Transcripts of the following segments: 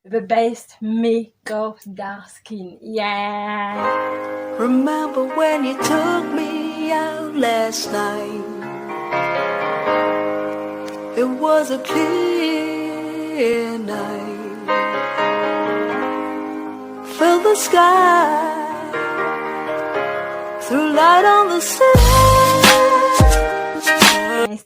The best makeup dark skin. Yeah. Remember when you took me out last night? It was a clear night. Fill the sky, threw light on the city.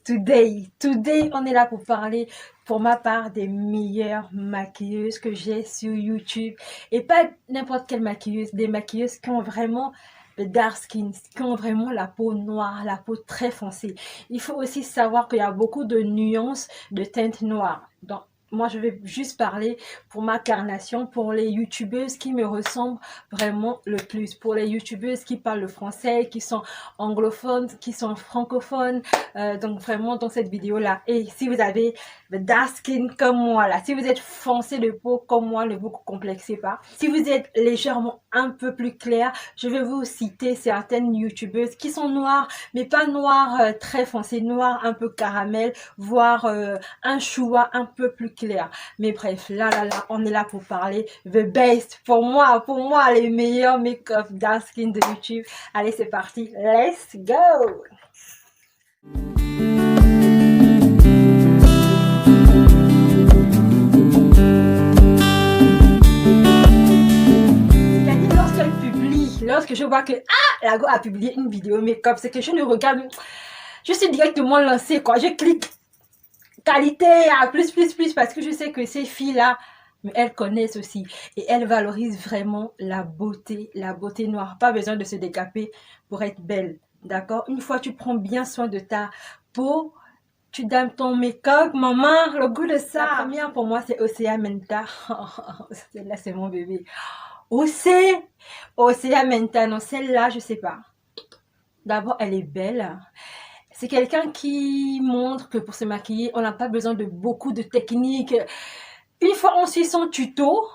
Today, on est là pour parler, pour ma part, des meilleures maquilleuses que j'ai sur YouTube. Et pas n'importe quelle maquilleuse, des maquilleuses qui ont vraiment le dark skin, qui ont vraiment la peau noire, la peau très foncée. Il faut aussi savoir qu'il y a beaucoup de nuances de teintes noires. Donc, moi, je vais juste parler pour ma carnation, pour les youtubeuses qui me ressemblent vraiment le plus. Pour les youtubeuses qui parlent le français, qui sont anglophones, qui sont francophones. Donc, vraiment, dans cette vidéo-là. Et si vous avez le dark skin comme moi, là, si vous êtes foncé de peau comme moi, ne vous complexez pas. Si vous êtes légèrement un peu plus clair, je vais vous citer certaines youtubeuses qui sont noires, mais pas noires très foncées, noires un peu caramel, voire un choua un peu plus clair. Mais bref, là, on est là pour parler the best. Pour moi, les meilleurs make-up dark skin de YouTube. Allez, c'est parti. Let's go! Lorsque je vois que la go a publié une vidéo make-up, c'est que je ne regarde, je suis directement lancée, quoi. Je clique qualité à plus parce que je sais que ces filles là, mais elles connaissent aussi et elles valorisent vraiment la beauté noire. Pas besoin de se décaper pour être belle, d'accord? Une fois tu prends bien soin de ta peau, tu donnes ton make-up, maman, le goût de ça. La première pour moi c'est Osea Menta. Celle-là c'est mon bébé. Osea Menta, non, celle-là je sais pas. D'abord elle est belle. C'est quelqu'un qui montre que pour se maquiller, on n'a pas besoin de beaucoup de techniques. Une fois on suit son tuto,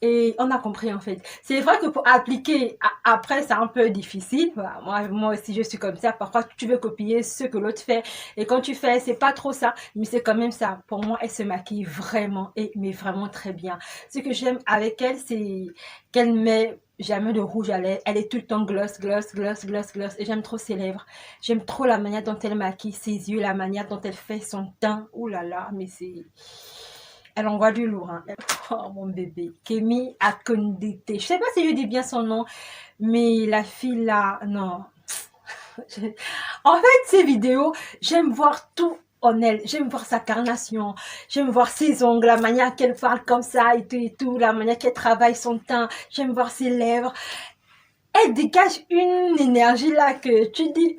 et on a compris en fait. C'est vrai que pour appliquer, après c'est un peu difficile. Voilà, moi aussi je suis comme ça. Parfois tu veux copier ce que l'autre fait. Et quand tu fais, c'est pas trop ça. Mais c'est quand même ça. Pour moi, elle se maquille vraiment, mais vraiment très bien. Ce que j'aime avec elle, c'est qu'elle met jamais de rouge à lèvres. Elle est tout le temps gloss. Et j'aime trop ses lèvres. J'aime trop la manière dont elle maquille ses yeux, la manière dont elle fait son teint. Ouh là là, mais c'est... Elle envoie du lourd, hein. Oh mon bébé, Kemi Akondité. Je sais pas si je dis bien son nom, mais la fille là, non. En fait, ces vidéos, j'aime voir tout en elle. J'aime voir sa carnation, j'aime voir ses ongles, la manière qu'elle parle comme ça et tout, la manière qu'elle travaille son teint. J'aime voir ses lèvres. Elle dégage une énergie là que tu dis,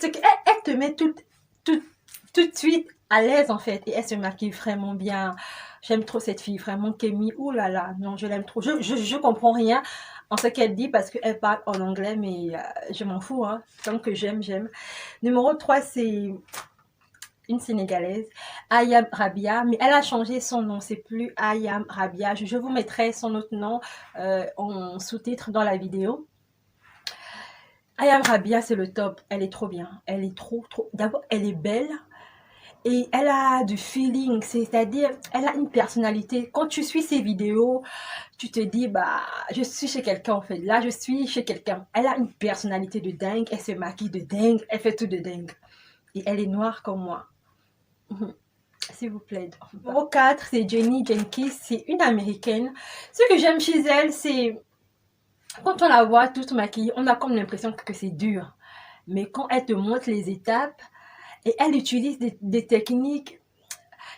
c'est qu'elle te met tout de suite à l'aise en fait, et elle se maquille vraiment bien. J'aime trop cette fille, vraiment Kemi. Ouh là là, non, je l'aime trop. Je comprends rien en ce qu'elle dit parce qu'elle parle en anglais, mais je m'en fous, hein. Tant que j'aime. Numéro 3, c'est une Sénégalaise, Ayam Rabia, mais elle a changé son nom, c'est plus Ayam Rabia. Je vous mettrai son autre nom en sous-titre dans la vidéo. Ayam Rabia, c'est le top. Elle est trop bien. Elle est trop. D'abord, elle est belle. Et elle a du feeling, c'est-à-dire, elle a une personnalité. Quand tu suis ses vidéos, tu te dis, bah, je suis chez quelqu'un en fait. Là, je suis chez quelqu'un. Elle a une personnalité de dingue, elle se maquille de dingue, elle fait tout de dingue. Et elle est noire comme moi. S'il vous plaît. Numéro 4, c'est Jenny Jenkins, c'est une américaine. Ce que j'aime chez elle, c'est quand on la voit toute maquillée, on a comme l'impression que c'est dur. Mais quand elle te montre les étapes, et elle utilise des techniques,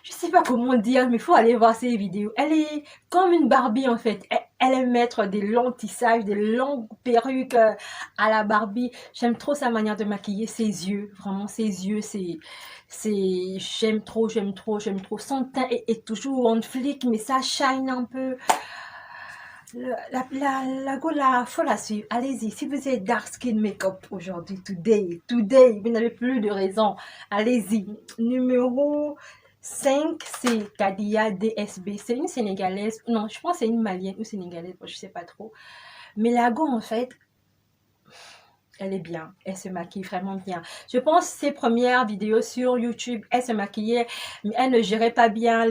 je sais pas comment dire, mais il faut aller voir ses vidéos. Elle est comme une Barbie en fait. Elle aime mettre des longs tissages, des longues perruques à la Barbie. J'aime trop sa manière de maquiller, ses yeux. Vraiment, ses yeux, j'aime trop. Son teint est toujours on flic, mais ça shine un peu. La go là, faut la suivre. Allez-y, si vous êtes dark skin makeup aujourd'hui, today, vous n'avez plus de raison. Allez-y. Numéro 5, c'est Kadia DSB. C'est une Sénégalaise. Non, je pense que c'est une Malienne ou Sénégalaise. Je sais pas trop. Mais la go, en fait, elle est bien. Elle se maquille vraiment bien. Je pense ses premières vidéos sur YouTube, elle se maquillait, mais elle ne gérait pas bien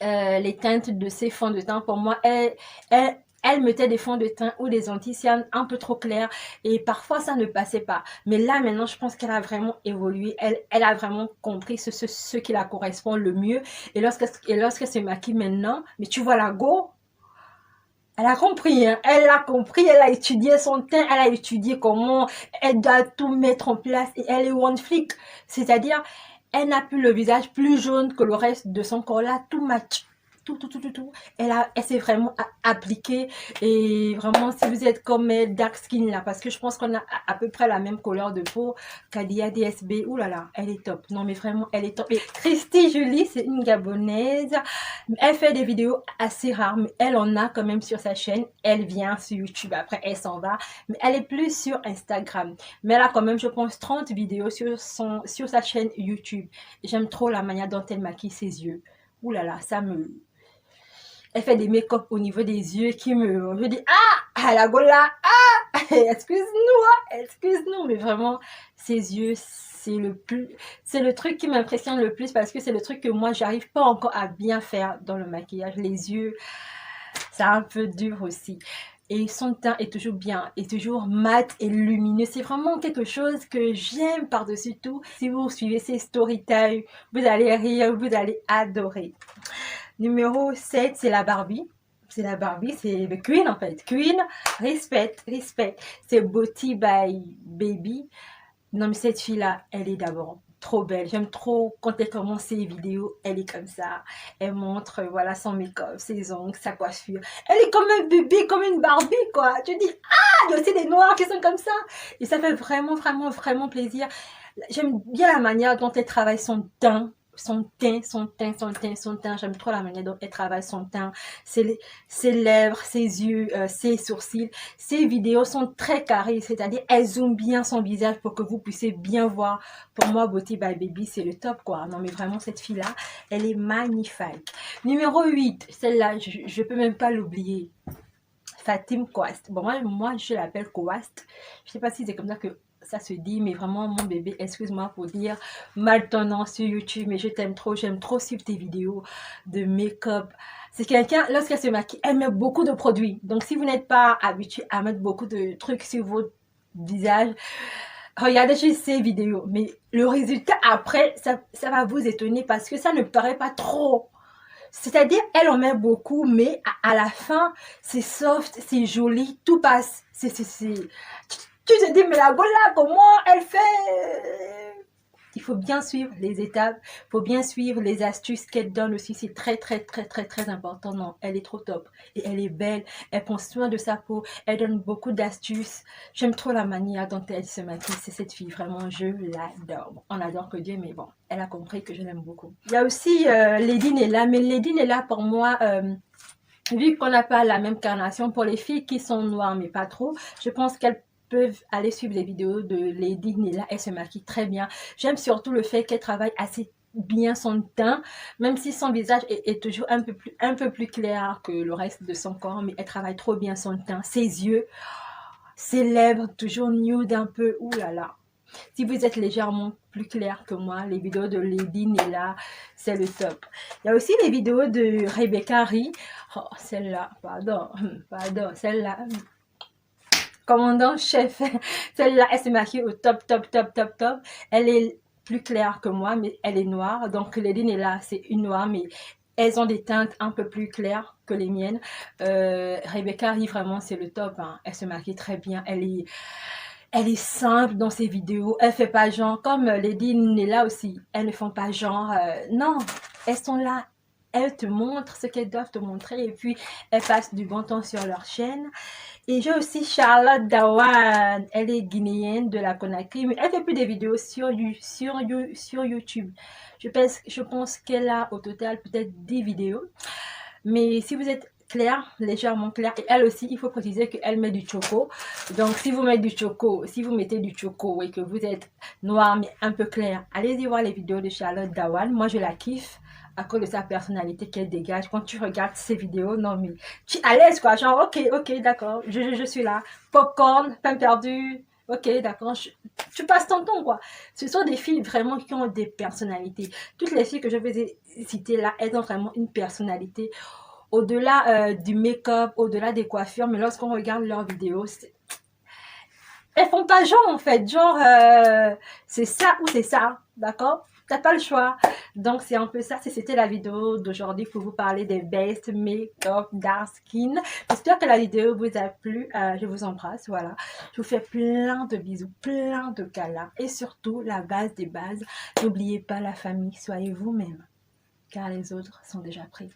les teintes de ses fonds de teint. Pour moi, elle mettait des fonds de teint ou des anti-cyanes un peu trop clairs et parfois ça ne passait pas. Mais là, maintenant, je pense qu'elle a vraiment évolué. Elle a vraiment compris ce qui la correspond le mieux. Et lorsqu'elle se maquille maintenant, mais tu vois la go, elle a compris, hein. Elle a compris, elle a étudié son teint, elle a étudié comment elle doit tout mettre en place et elle est one flick. C'est-à-dire, elle n'a plus le visage plus jaune que le reste de son corps là, tout match. Tout. Elle s'est vraiment appliquée et vraiment, si vous êtes comme elle, dark skin là, parce que je pense qu'on a à peu près la même couleur de peau, Kadia DSB, oulala, elle est top. Non mais vraiment, elle est top. Et Christy Julie, c'est une Gabonaise. Elle fait des vidéos assez rares, mais elle en a quand même sur sa chaîne. Elle vient sur YouTube, après elle s'en va. Mais elle est plus sur Instagram. Mais elle a quand même, je pense, 30 vidéos sur sa chaîne YouTube. J'aime trop la manière dont elle maquille ses yeux. Ouh là là, ça me... Elle fait des make-up au niveau des yeux qui me... Je dis, ah, la gola, ah, excuse-nous, mais vraiment, ses yeux, c'est le truc qui m'impressionne le plus parce que c'est le truc que moi, j'arrive pas encore à bien faire dans le maquillage. Les yeux, c'est un peu dur aussi. Et son teint est toujours bien, est toujours mat et lumineux. C'est vraiment quelque chose que j'aime par-dessus tout. Si vous suivez ses story time, vous allez rire, vous allez adorer. Numéro 7, c'est la Barbie. C'est la Barbie, c'est le Queen en fait. Queen, respect. C'est Beauty by Baby. Non mais cette fille-là, elle est d'abord trop belle. J'aime trop quand elle commence ses vidéos, elle est comme ça. Elle montre, voilà, son make-up, ses ongles, sa coiffure. Elle est comme un bébé, comme une Barbie, quoi. Tu dis, ah, il y a aussi des noirs qui sont comme ça. Et ça fait vraiment plaisir. J'aime bien la manière dont elle travaille son teint. J'aime trop la manière dont elle travaille son teint, ses lèvres, ses yeux, ses sourcils. Ses vidéos sont très carrées, c'est-à-dire elle zoome bien son visage pour que vous puissiez bien voir. Pour moi, Beauty by Baby, c'est le top, quoi. Non, mais vraiment, cette fille-là, elle est magnifique. Numéro 8, celle-là, je peux même pas l'oublier. Fatim Kouast. Bon, moi je l'appelle Kouast. Je sais pas si c'est comme ça que ça se dit, mais vraiment, mon bébé, excuse-moi pour dire mal ton nom sur YouTube, mais je t'aime trop, j'aime trop suivre tes vidéos de make-up. C'est quelqu'un, lorsqu'elle se maquille, elle met beaucoup de produits. Donc, si vous n'êtes pas habitué à mettre beaucoup de trucs sur votre visage, regardez juste ces vidéos. Mais le résultat après, ça va vous étonner parce que ça ne paraît pas trop. C'est-à-dire, elle en met beaucoup, mais à la fin, c'est soft, c'est joli, tout passe. Tu te dis, mais la gola, comment elle fait? Il faut bien suivre les étapes, il faut bien suivre les astuces qu'elle donne aussi. C'est très important. Non, elle est trop top. Et elle est belle, elle prend soin de sa peau, elle donne beaucoup d'astuces. J'aime trop la manière dont elle se maquille. C'est cette fille, vraiment, je l'adore. On adore que Dieu, mais bon, elle a compris que je l'aime beaucoup. Il y a aussi Lady Nella, mais Lady Nella, pour moi... vu qu'on n'a pas la même carnation, pour les filles qui sont noires, mais pas trop, je pense qu'elles peuvent aller suivre les vidéos de Lady Nella. Elle se maquille très bien. J'aime surtout le fait qu'elle travaille assez bien son teint, même si son visage est toujours un peu plus clair que le reste de son corps, mais elle travaille trop bien son teint, ses yeux, ses lèvres, toujours nude un peu, ouh là là. Si vous êtes légèrement plus clair que moi, les vidéos de Lady Nella, c'est le top. Il y a aussi les vidéos de Rebecca Ri. Oh, celle-là, pardon, celle-là, commandant chef. Celle-là, elle se maquille au top. Elle est plus claire que moi, mais elle est noire. Donc, Lady Nella, c'est une noire, mais elles ont des teintes un peu plus claires que les miennes. Rebecca Ri, vraiment, c'est le top. Hein. Elle se maquille très bien. Elle est simple dans ses vidéos. Elle fait pas genre, comme Lady Nella aussi. Elles ne font pas genre, non, elles sont là. Elles te montrent ce qu'elles doivent te montrer et puis elles passent du bon temps sur leur chaîne. Et j'ai aussi Charlotte Dawan. Elle est guinéenne de la Conakry, mais elle fait plus des vidéos sur YouTube. Je pense qu'elle a au total peut-être 10 vidéos. Mais si vous êtes clair, légèrement clair, et elle aussi, il faut préciser qu'elle met du choco. Donc, si vous mettez du choco et que vous êtes noir mais un peu clair, allez-y voir les vidéos de Charlotte Dawan. Moi, je la kiffe à cause de sa personnalité qu'elle dégage. Quand tu regardes ses vidéos, non mais tu es à l'aise quoi, genre ok, d'accord, je suis là. Popcorn, pain perdu, Ok, d'accord, tu passes ton temps, quoi. Ce sont des filles vraiment qui ont des personnalités. Toutes les filles que je vous ai citées là, elles ont vraiment une personnalité. Au-delà du make-up, au-delà des coiffures, mais lorsqu'on regarde leurs vidéos, elles font pas genre en fait, genre c'est ça ou c'est ça, d'accord? T'as pas le choix. Donc c'est un peu ça. Si c'était la vidéo d'aujourd'hui pour vous parler des best make-up dark skin. J'espère que la vidéo vous a plu. Je vous embrasse, voilà. Je vous fais plein de bisous, plein de câlins et surtout la base des bases. N'oubliez pas la famille, soyez vous-même car les autres sont déjà pris.